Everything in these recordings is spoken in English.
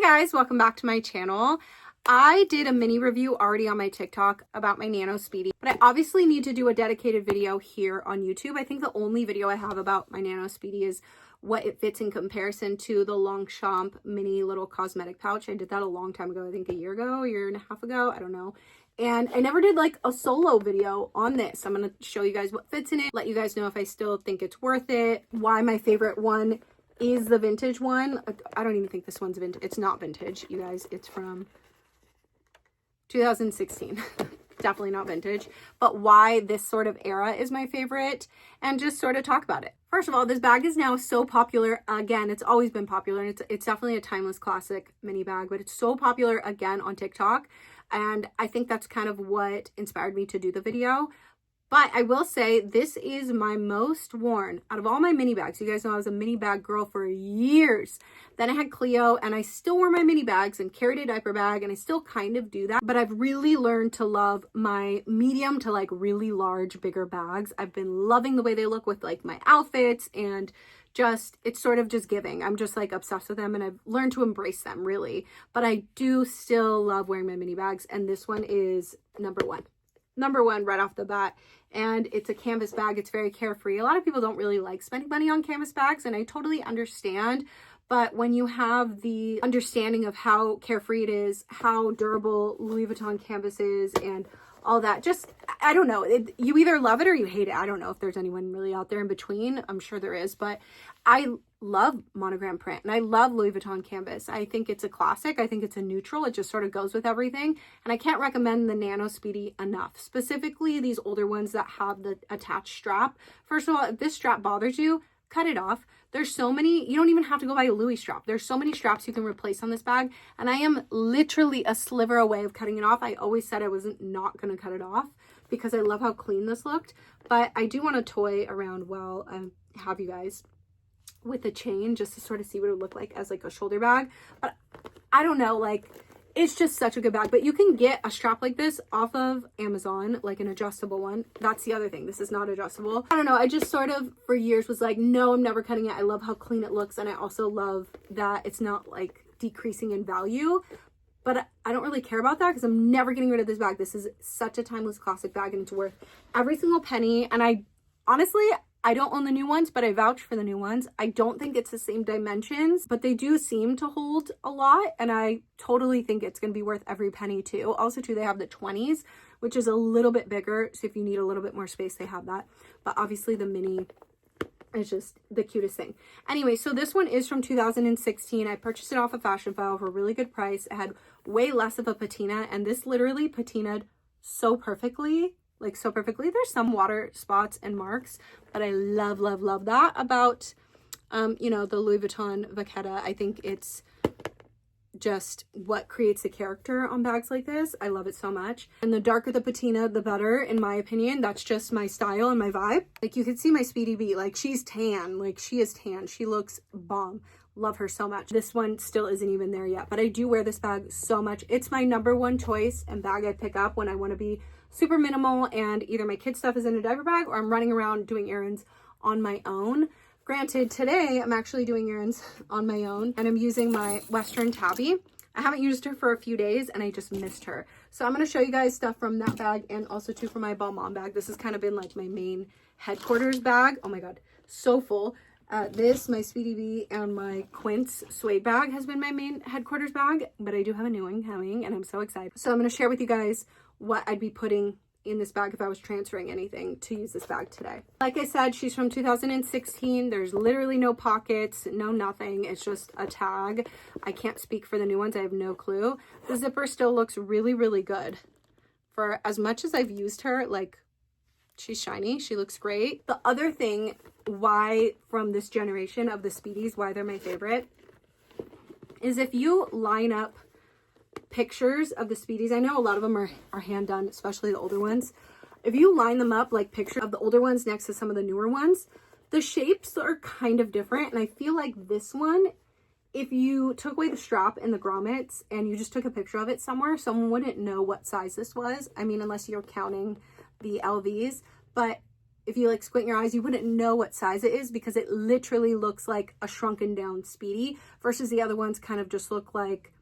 guys, welcome back to my channel. I did a mini review already on my TikTok about my Nano Speedy, but I obviously need to do a dedicated video here on YouTube. I think the only video I have about my Nano Speedy is what it fits in comparison to the Longchamp mini little cosmetic pouch. I did that a long time ago, I think a year and a half ago, I don't know. And I never did like a solo video on this. I'm going to show you guys what fits in it, let you guys know if I still think it's worth it, why my favorite one is the vintage one. I don't even think this one's vintage. It's not vintage, you guys. It's from 2016. Definitely not vintage, but why this sort of era is my favorite, and just sort of talk about it. First of all, this bag is now so popular again. It's always been popular, and it's definitely a timeless classic mini bag, but it's so popular again on TikTok, and I think that's kind of what inspired me to do the video. But I will say this is my most worn out of all my mini bags. You guys know I was a mini bag girl for years. Then I had Cleo, and I still wore my mini bags and carried a diaper bag, and I still kind of do that. But I've really learned to love my medium to like really large, bigger bags. I've been loving the way they look with like my outfits, and just, it's sort of just giving. I'm just like obsessed with them, and I've learned to embrace them really. But I do still love wearing my mini bags, and this one is number one right off the bat. And it's a canvas bag. It's very carefree. A lot of people don't really like spending money on canvas bags, and I totally understand. But when you have the understanding of how carefree it is, how durable Louis Vuitton canvas is, and all that, just, I don't know, you either love it or you hate it. I don't know if there's anyone really out there in between. I'm sure there is, but I love monogram print, and I love Louis Vuitton canvas. I think it's a classic. I think it's a neutral. It just sort of goes with everything, and I can't recommend the Nano Speedy enough, specifically these older ones that have the attached strap. First of all, if this strap bothers you, cut it off. There's so many, you don't even have to go buy a Louis strap. There's so many straps you can replace on this bag, and I am literally a sliver away of cutting it off. I always said I wasn't not going to cut it off because I love how clean this looked, but I do want to toy around while I have you guys with a chain just to sort of see what it would look like as like a shoulder bag. But I don't know, like, it's just such a good bag. But you can get a strap like this off of Amazon, like an adjustable one. That's the other thing. This is not adjustable. I don't know. I just sort of for years was like, no, I'm never cutting it. I love how clean it looks. And I also love that it's not like decreasing in value. But I don't really care about that because I'm never getting rid of this bag. This is such a timeless classic bag, and it's worth every single penny. And I honestly, I don't own the new ones, but I vouch for the new ones. I don't think it's the same dimensions, but they do seem to hold a lot, and I totally think it's going to be worth every penny too. Also too, they have the 20s, which is a little bit bigger, so if you need a little bit more space, they have that. But obviously the mini is just the cutest thing. Anyway, so this one is from 2016. I purchased it off of Fashion File for a really good price. It had way less of a patina, and this literally patinaed so perfectly. Like so perfectly. There's some water spots and marks, but I love that about you know, the Louis Vuitton Vachetta. I think it's just what creates the character on bags like this. I love it so much, and the darker the patina the better, in my opinion. That's just my style and my vibe. Like you can see my Speedy B, like she's tan, like she is tan, she looks bomb. Love her so much. This one still isn't even there yet, but I do wear this bag so much. It's my number one choice and bag I pick up when I want to be super minimal, and either my kid stuff is in a diaper bag or I'm running around doing errands on my own. Granted, today I'm actually doing errands on my own, and I'm using my Western Tabby. I haven't used her for a few days, and I just missed her. So I'm going to show you guys stuff from that bag, and also too from my Balmain bag. This has kind of been like my main headquarters bag. Oh my god, so full. This, my Speedy B, and my Quince suede bag has been my main headquarters bag, but I do have a new one coming, and I'm so excited. So I'm going to share with you guys what I'd be putting in this bag if I was transferring anything to use this bag today. Like I said, she's from 2016. There's literally no pockets, no nothing. It's just a tag. I can't speak for the new ones. I have no clue. The zipper still looks really good. For as much as I've used her, like, she's shiny. She looks great. The other thing why from this generation of the Speedies, why they're my favorite, is if you line up pictures of the Speedies, I know a lot of them are hand done, especially the older ones. If you line them up like pictures of the older ones next to some of the newer ones, the shapes are kind of different. And I feel like this one, if you took away the strap and the grommets and you just took a picture of it somewhere, someone wouldn't know what size this was. I mean, unless you're counting the LVs, but if you like squint your eyes, you wouldn't know what size it is because it literally looks like a shrunken down Speedy versus the other ones kind of just look like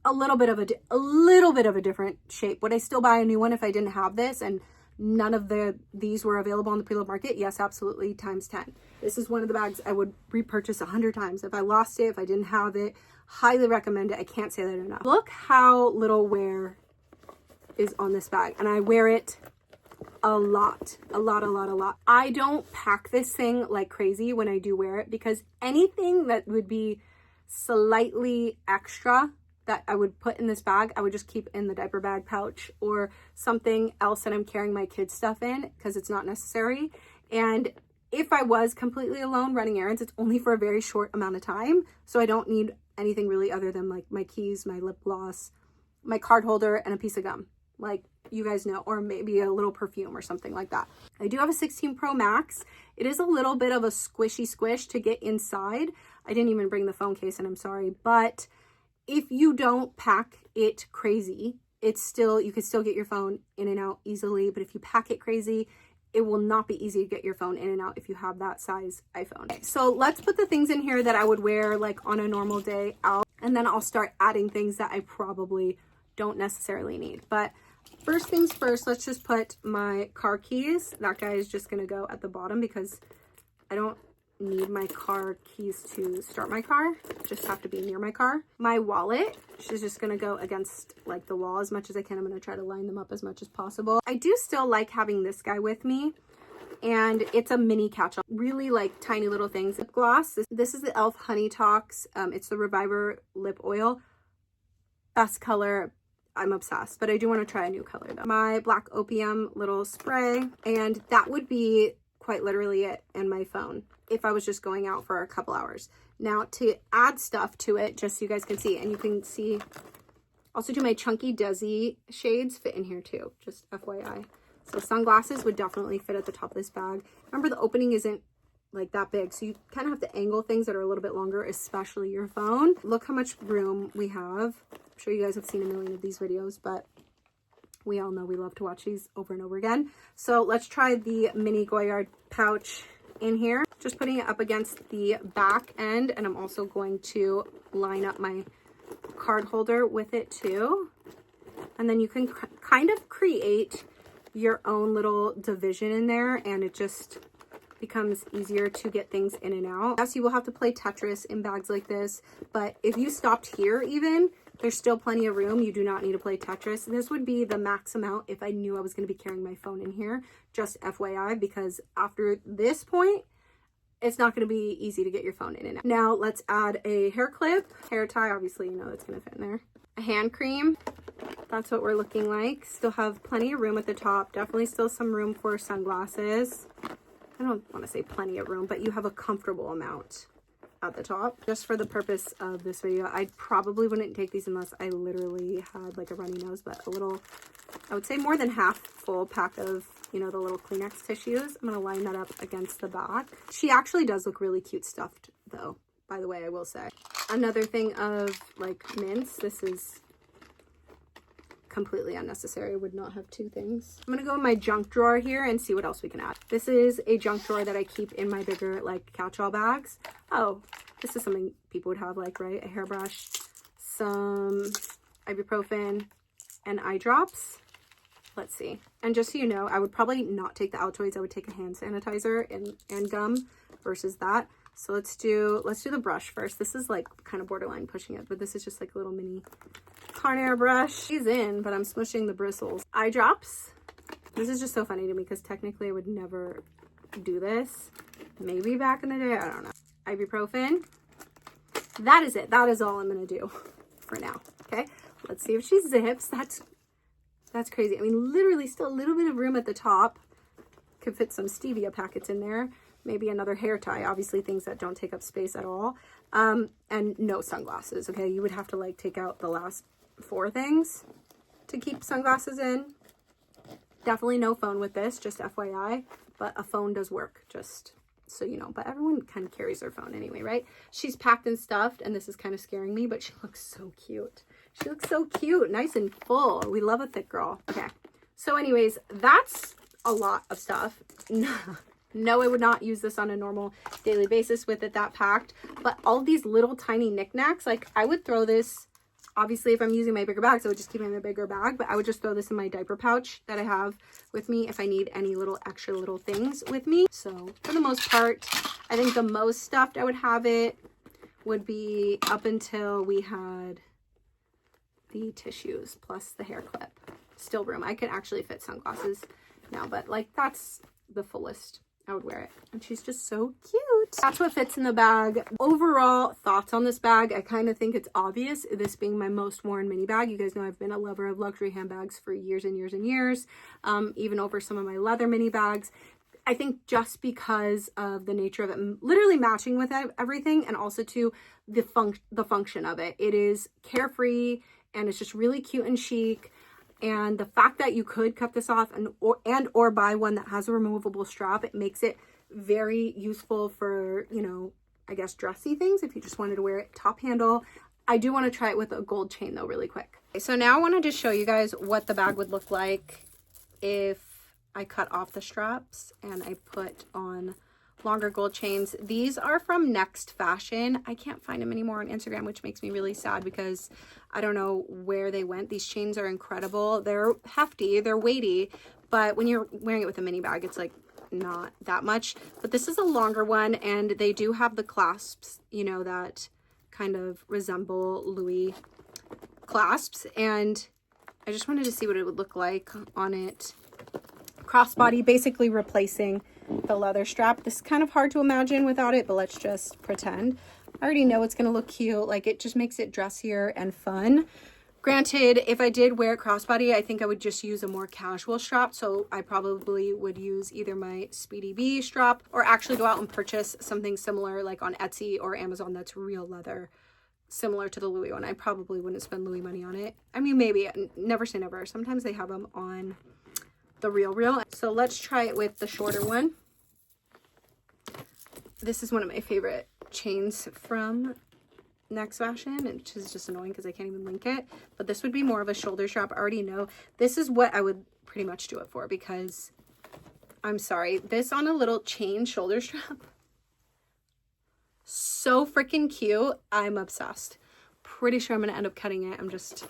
a little bit of a different shape. Would I still buy a new one if I didn't have this and none of these were available on the preloved market? Yes, absolutely, times 10. This is one of the bags I would repurchase 100 times. If I lost it, if I didn't have it, highly recommend it. I can't say that enough. Look how little wear is on this bag, and I wear it a lot. I don't pack this thing like crazy when I do wear it because anything that would be slightly extra that I would put in this bag, I would just keep in the diaper bag pouch or something else that I'm carrying my kids' stuff in because it's not necessary. And if I was completely alone running errands, it's only for a very short amount of time. So I don't need anything really other than like my keys, my lip gloss, my card holder, and a piece of gum, like you guys know, or maybe a little perfume or something like that. I do have a 16 Pro Max. It is a little bit of a squishy squish to get inside. I didn't even bring the phone case, and I'm sorry, but if you don't pack it crazy, you can still get your phone in and out easily. But if you pack it crazy, it will not be easy to get your phone in and out if you have that size iPhone. Okay, so let's put the things in here that I would wear like on a normal day out, and then I'll start adding things that I probably don't necessarily need. But first things first, let's just put my car keys. That guy is just gonna go at the bottom because I don't need my car keys to start my car, just have to be near my car. My wallet, she's just gonna go against like the wall as much as I can. I'm gonna try to line them up as much as possible. I do still like having this guy with me, and it's a mini catch-all, really like tiny little things. Lip gloss, this is the Elle Honey Talks. It's the Reviver lip oil. Best color, I'm obsessed, but I do want to try a new color though. My Black Opium little spray, and that would be quite literally it, and my phone if I was just going out for a couple hours. Now to add stuff to it, just so you guys can see, and you can see also do my chunky Desi shades fit in here too, just FYI. So sunglasses would definitely fit at the top of this bag. Remember, the opening isn't like that big, so you kind of have to angle things that are a little bit longer, especially your phone. Look how much room we have. I'm sure you guys have seen a million of these videos, but we all know we love to watch these over and over again. So let's try the mini Goyard pouch in here. Just putting it up against the back end, and I'm also going to line up my card holder with it too. And then you can kind of create your own little division in there, and it just becomes easier to get things in and out. Yes, you will have to play Tetris in bags like this, but if you stopped here even, there's still plenty of room. You do not need to play Tetris. This would be the max amount if I knew I was going to be carrying my phone in here, just FYI, because after this point, it's not going to be easy to get your phone in and out. Now let's add a hair clip, hair tie, obviously you know that's going to fit in there. A hand cream, that's what we're looking like. Still have plenty of room at the top. Definitely still some room for sunglasses. I don't want to say plenty of room, but you have a comfortable amount at the top. Just for the purpose of this video, I probably wouldn't take these unless I literally had like a runny nose, but a little, I would say more than half full pack of, you know, the little Kleenex tissues. I'm going to line that up against the back. She actually does look really cute stuffed though, by the way, I will say. Another thing of like mints, this is completely unnecessary. I would not have two things. I'm gonna go in my junk drawer here and see what else we can add. This is a junk drawer that I keep in my bigger like catch-all bags. Oh, this is something people would have, like, right? A hairbrush, some ibuprofen, and eye drops. Let's see. And just so you know, I would probably not take the Altoids. I would take a hand sanitizer and gum versus that. So let's do the brush first. This is like kind of borderline pushing it, but this is just like a little mini Conair brush. She's in, but I'm smushing the bristles. Eye drops. This is just so funny to me because technically I would never do this. Maybe back in the day, I don't know. Ibuprofen. That is it. That is all I'm gonna do for now. Okay. Let's see if she zips. That's crazy. I mean, literally still a little bit of room at the top. Could fit some stevia packets in there. Maybe another hair tie, obviously things that don't take up space at all. And no sunglasses, okay? You would have to like take out the last 4 things to keep sunglasses in. Definitely no phone with this, just FYI, but a phone does work, just so you know. But everyone kind of carries their phone anyway, right? She's packed and stuffed, and this is kind of scaring me, but she looks so cute. She looks so cute, nice and full. We love a thick girl. Okay, so anyways, that's a lot of stuff. No, I would not use this on a normal daily basis with it that packed. But all these little tiny knickknacks, like I would throw this, obviously if I'm using my bigger bags, I would just keep it in a bigger bag, but I would just throw this in my diaper pouch that I have with me if I need any little extra little things with me. So for the most part, I think the most stuffed I would have it would be up until we had the tissues plus the hair clip. Still room. I could actually fit sunglasses now, but like that's the fullest I would wear it. And she's just so cute. That's what fits in the bag. Overall thoughts on this bag, I kind of think it's obvious, this being my most worn mini bag. You guys know I've been a lover of luxury handbags for years and years and years, even over some of my leather mini bags. I think just because of the nature of it literally matching with everything, and also to the function of it. It is carefree and it's just really cute and chic. And the fact that you could cut this off or buy one that has a removable strap, it makes it very useful for, you know, I guess dressy things if you just wanted to wear it top handle. I do want to try it with a gold chain though really quick. So now I wanted to show you guys what the bag would look like if I cut off the straps and I put on longer gold chains. These are from Next Fashion. I can't find them anymore on Instagram, which makes me really sad because I don't know where they went. These chains are incredible. They're hefty, they're weighty, but when you're wearing it with a mini bag, it's like not that much. But this is a longer one, and they do have the clasps, you know, that kind of resemble Louis clasps, and I just wanted to see what it would look like on it. Crossbody, basically replacing the leather strap. This is kind of hard to imagine without it, but let's just pretend. I already know it's going to look cute. Like, it just makes it dressier and fun. Granted, if I did wear it crossbody, I think I would just use a more casual strap. So I probably would use either my Speedy B strap or actually go out and purchase something similar like on Etsy or Amazon that's real leather, similar to the Louis one. I probably wouldn't spend Louis money on it. I mean, maybe. Never say never. Sometimes they have them on the real. So let's try it with the shorter one. This is one of my favorite chains from Next Fashion, which is just annoying because I can't even link it, but this would be more of a shoulder strap. I already know this is what I would pretty much do it for, because I'm sorry, this on a little chain shoulder strap, so freaking cute. I'm obsessed. Pretty sure I'm gonna end up cutting it. I'm just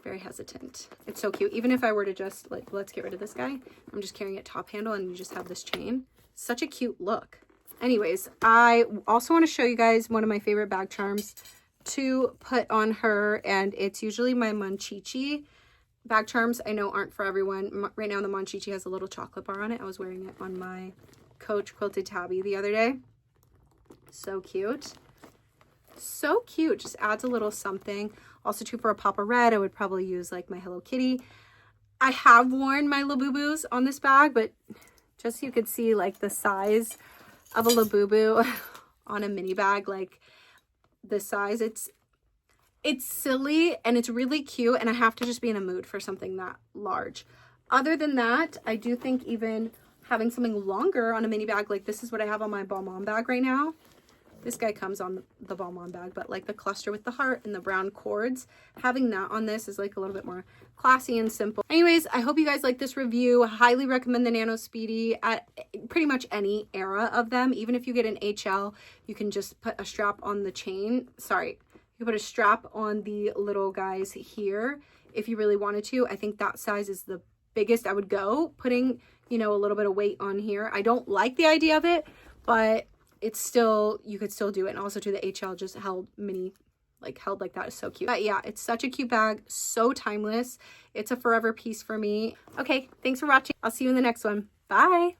very hesitant. It's so cute. Even if I were to just like, let's get rid of this guy, I'm just carrying it top handle and you just have this chain. Such a cute look. Anyways, I also want to show you guys one of my favorite bag charms to put on her, and it's usually my Monchichi bag charms. I know aren't for everyone. Right now the Monchichi has a little chocolate bar on it. I was wearing it on my Coach quilted tabby the other day. So cute. So cute. Just adds a little something. Also too, for a pop of red, I would probably use like my Hello Kitty. I have worn my Labubu's on this bag, but just so you could see like the size of a Labubu on a mini bag, like the size, it's silly and it's really cute, and I have to just be in a mood for something that large. Other than that, I do think even having something longer on a mini bag, like this is what I have on my Balmain bag right now. This guy comes on the Balmain bag, but like the cluster with the heart and the brown cords, having that on this is like a little bit more classy and simple. Anyways, I hope you guys like this review. I highly recommend the Nano Speedy at pretty much any era of them. Even if you get an HL, you can just put a strap on the chain. Sorry, you put a strap on the little guys here if you really wanted to. I think that size is the biggest I would go, putting, you know, a little bit of weight on here. I don't like the idea of it, but it's still, you could still do it. And also to the HL just held mini, like held like that is so cute. But yeah, it's such a cute bag, so timeless. It's a forever piece for me. Okay, thanks for watching. I'll see you in the next one. Bye.